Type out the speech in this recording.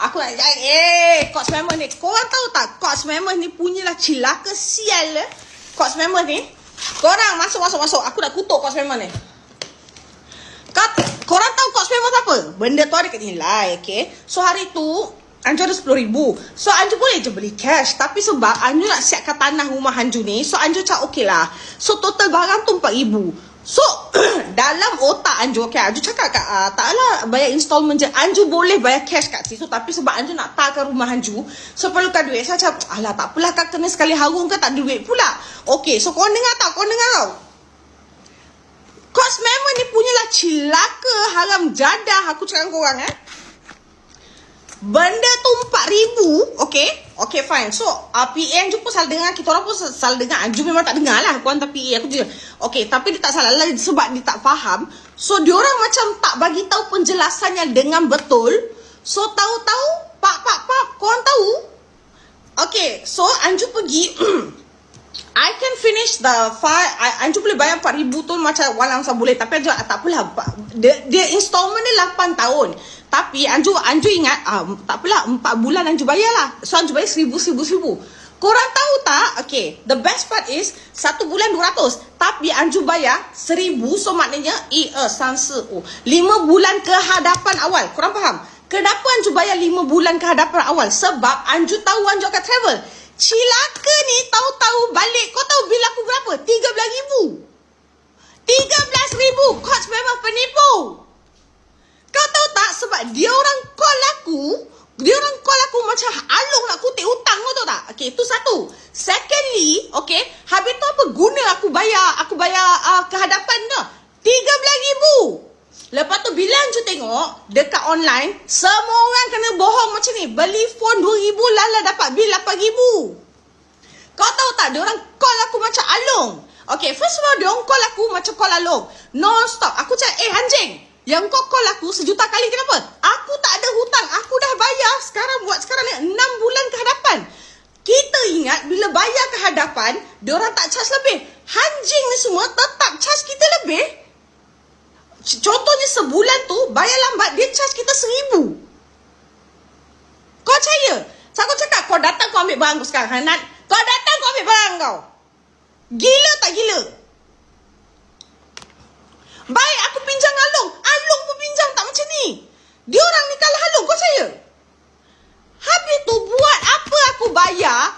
Aku nak Coach Members ni, korang tahu tak Coach Members ni punyalah cilaka sial lah. Coach Members ni, korang masuk. Aku nak kutuk Coach Members ni. Korang tahu Coach Members apa? Benda tu ada kat nilai, okay? So hari tu Anju ada 10,000. So Anju boleh je beli cash. Tapi sebab Anju nak siapkan tanah rumah Anju ni, so Anju cakap okey lah. So total barang tu 4,000. So dalam otak Anju, okay, Anju cakap kat taklah bayar installment je. Anju boleh bayar cash kat situ. Tapi sebab Anju nak takan rumah Anju, so perlukan duit. Saya cakap, alah tak apalah kak, kena sekali harum kan tak ada duit pula. Okay, so korang dengar tau. Coach Members ni punyalah cilaka haram jadah. Aku cakap dengan korang benda tu 4,000. Okay fine. So PA Anju pun salah dengar. Kita orang pun salah dengar. Anju memang tak dengar lah. Aku hantar PA aku je. Okay, tapi dia tak salah lah sebab dia tak faham. So diorang macam tak bagi tahu penjelasannya dengan betul. So tahu-tahu pak korang tahu. Okay, so Anju pergi I can finish the file. Anju boleh bayar 4,000 tu macam walang saya boleh. Tapi Anju tak apalah. Dia installment ni 8 tahun. Tapi Anju ingat tak apalah 4 bulan Anju bayar lah. So Anju bayar 1,000. Korang tahu tak? Okay, the best part is 1 bulan 200. Tapi Anju bayar 1,000. So maknanya 5 bulan ke hadapan awal. Korang faham? Kenapa Anju bayar 5 bulan ke hadapan awal? Sebab Anju tahu Anju akan travel. Cilaka ni tahu-tahu balik. Kau tahu bil aku berapa? 13,000. 13,000. Coach memang penipu. Kau tahu tak? Sebab dia orang call aku macam alung nak kutip hutang. Kau tahu tak? Okay, itu satu. Secondly, okay, habis tu apa guna aku bayar kehadapan tu? 13,000. Lepas tu bila Anju tengok dekat online, semua orang kena bohong macam ni. Beli phone 2,000 lala dapat bil 8,000. Kau tahu tak, dia orang call aku macam alung. Okay, first of all, dia orang call aku macam call alung. Non-stop. Aku cakap, anjing, yang kau call aku 1,000,000 kali kenapa? Aku tak ada hutang. Aku dah bayar sekarang ni 6 bulan ke hadapan. Kita ingat bila bayar ke hadapan, dia orang tak charge lebih. Anjing ni semua tetap charge kita lebih. Contohnya sebulan tu bayar lambat, dia charge kita 1,000. Kau percaya? So aku cakap, kau datang kau ambil barang kau sekarang, Hanat. Kau datang kau ambil barang kau. Gila tak gila? Baik aku pinjam Along pun pinjam tak macam ni. Dia orang ni kalah Along, kau percaya? Habis tu buat apa aku bayar